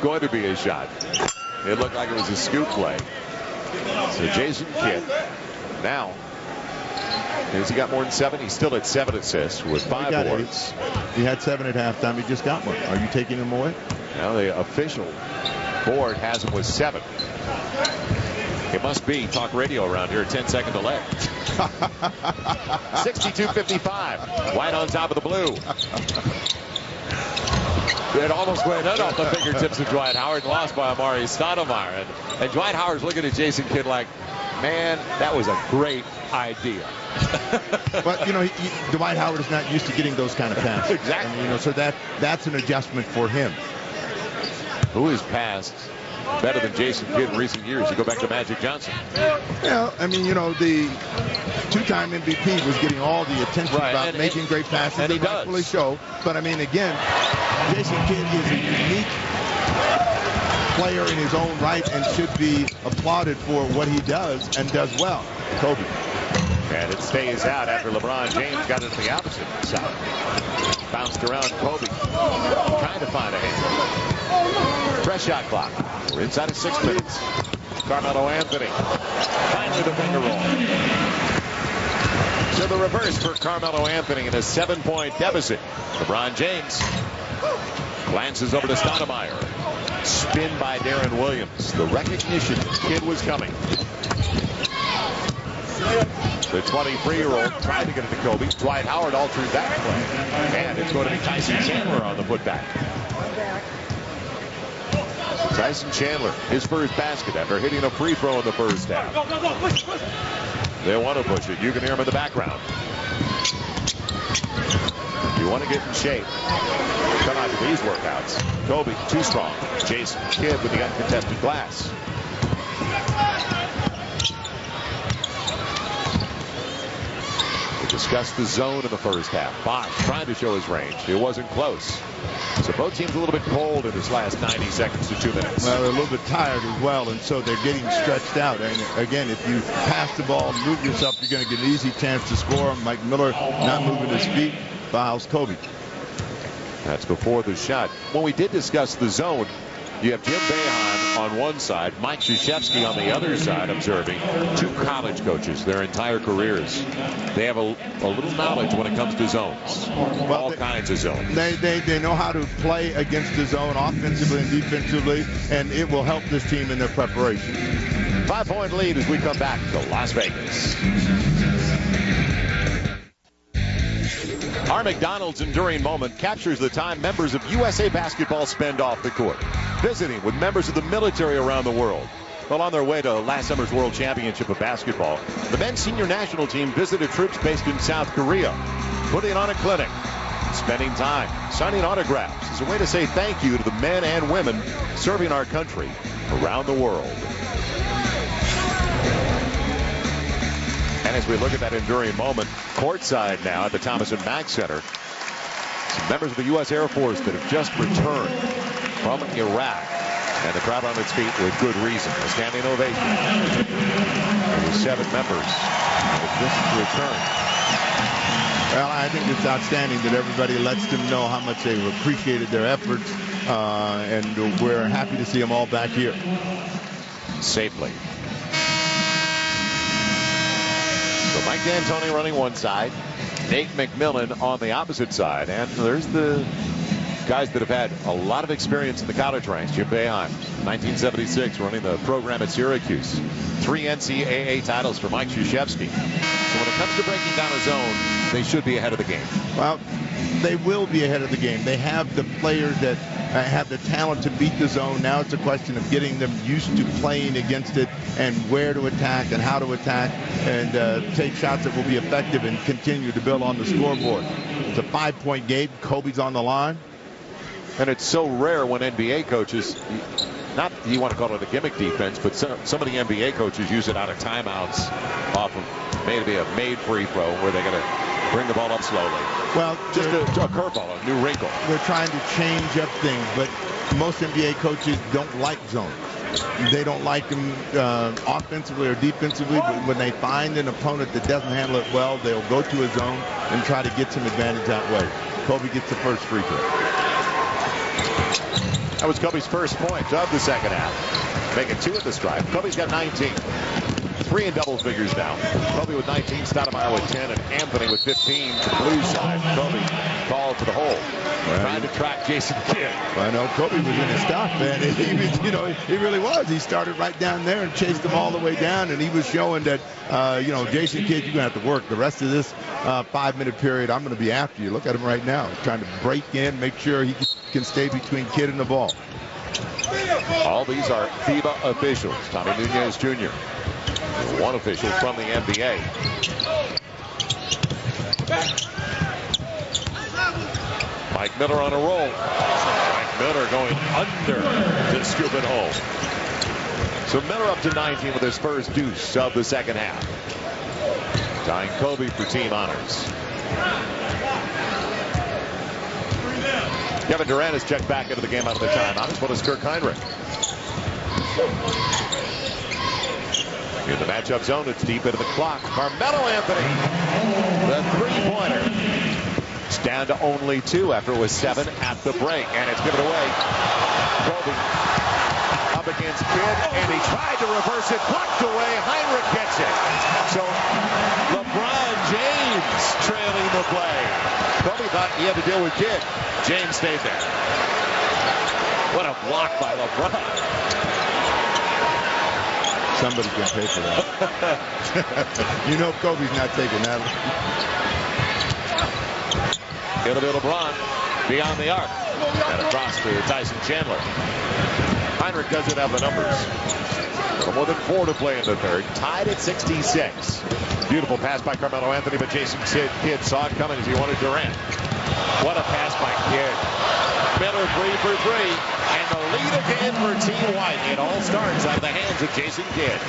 going to be a shot. It looked like it was a scoop play. So Jason Kidd now, has he got more than 7? He's still at 7 assists with 5 boards. He had 7 at halftime. He just got one. Are you taking him away? Now the official board has him with 7. It must be talk radio around here. 10-second delay. 62-55. White on top of the blue. It almost went in off the fingertips of Dwight Howard, lost by Amari Stoudemire. And Dwight Howard's looking at Jason Kidd like, man, that was a great idea. But, you know, Dwight Howard is not used to getting those kind of passes. Exactly. And, you know, so that's an adjustment for him. Who has passed better than Jason Kidd in recent years? You go back to Magic Johnson. Yeah, I mean, you know, the 2-time MVP was getting all the attention about making great passes. And he does. Rightfully so. But, I mean, again, Jason Kidd is a unique player in his own right and should be applauded for what he does and does well. Kobe. And it stays out after LeBron James got it to the opposite side. Bounced around Kobe. Trying to find a hand. Fresh shot clock. We're inside of 6 minutes. Carmelo Anthony. Finally the finger roll. So the reverse for Carmelo Anthony in a 7-point deficit. LeBron James glances over to Stoudemire. Spin by Darren Williams. The recognition Kidd was coming. The 23-year-old tried to get it to Kobe. Dwight Howard altered that play. And it's going to be Tyson Chandler on the putback. Tyson Chandler, his first basket after hitting a free throw in the first half. They want to push it. You can hear him in the background. You want to get in shape. Come out to these workouts. Kobe, too strong. Jason Kidd with the uncontested glass. We discussed the zone in the first half. Bosh trying to show his range. It wasn't close. So both teams a little bit cold in this last 90 seconds to 2 minutes. Well, they're a little bit tired as well, and so they're getting stretched out. And again, if you pass the ball, move yourself, you're going to get an easy chance to score. Mike Miller not moving his feet, fouls Kobe. That's before the shot. When we did discuss the zone, you have Jim Boeheim on one side, Mike Krzyzewski on the other side, observing. 2 college coaches their entire careers. They have a little knowledge when it comes to zones. Well, all kinds of zones. They know how to play against the zone offensively and defensively, and it will help this team in their preparation. 5-point lead as we come back to Las Vegas. Our McDonald's enduring moment captures the time members of USA Basketball spend off the court, visiting with members of the military around the world. Well, on their way to last summer's World Championship of Basketball, the men's senior national team visited troops based in South Korea, putting on a clinic, spending time, signing autographs as a way to say thank you to the men and women serving our country around the world. And as we look at that enduring moment, courtside now at the Thomas & Mack Center, some members of the U.S. Air Force that have just returned from Iraq. And the crowd on its feet with good reason. A standing ovation. The 7 members have just returned. Well, I think it's outstanding that everybody lets them know how much they've appreciated their efforts. And we're happy to see them all back here. Safely. So Mike D'Antoni running one side, Nate McMillan on the opposite side. And there's the guys that have had a lot of experience in the college ranks. Jim Boeheim, 1976, running the program at Syracuse. 3 NCAA titles for Mike Krzyzewski. So when it comes to breaking down a zone, they should be ahead of the game. Well, they will be ahead of the game. They have the players that have the talent to beat the zone. Now it's a question of getting them used to playing against it and where to attack and how to attack and take shots that will be effective and continue to build on the scoreboard. It's a 5-point game. Kobe's on the line. And it's so rare when NBA coaches, not you want to call it a gimmick defense, but some of the NBA coaches use it out of timeouts off of maybe a made free throw where they're going to bring the ball up slowly. Well, just a curveball, a new wrinkle. They're trying to change up things, but most NBA coaches don't like zones. They don't like them offensively or defensively, but when they find an opponent that doesn't handle it well, they'll go to a zone and try to get some advantage that way. Kobe gets the first free throw. That was Kobe's first point of the second half. Making 2 at the stripe. Kobe's got 19. 3 in double figures now. Kobe with 19, Stoudemire with 10, and Anthony with 15 to the blue side. Kobe called to the hole. Trying to track Jason Kidd. I know Kobe was in his stuff, man. He was, he really was. He started right down there and chased them all the way down, and he was showing that, Jason Kidd, you're going to have to work the rest of this 5-minute period. I'm going to be after you. Look at him right now. He's trying to break in, make sure he can stay between Kidd and the ball. All these are FIBA officials. Tommy Nunez Jr., one official from the NBA. Mike Miller on a roll. Mike Miller going under to scoop it home. So Miller up to 19 with his first deuce of the second half. Tying Kobe for team honors. Kevin Durant has checked back into the game out of the timeout, as well as Kirk Hinrich. In the matchup zone, it's deep into the clock. Carmelo Anthony, the three-pointer. It's down to only 2 after it was 7 at the break, and it's given away. Kobe up against Kidd, and he tried to reverse it, blocked away. Hinrich gets it. So LeBron James trailing the play. Kobe thought he had to deal with Kidd. James stayed there. What a block by LeBron. Somebody can pay for that. Kobe's not taking that. It'll be LeBron beyond the arc. And across to Tyson Chandler. Hinrich doesn't have the numbers. More than 4 to play in the third. Tied at 66. Beautiful pass by Carmelo Anthony, but Jason Kidd saw it coming as he wanted Durant. What a pass by Kidd. Miller 3 for 3. And the lead again for Team White. It all starts out of the hands of Jason Kidd.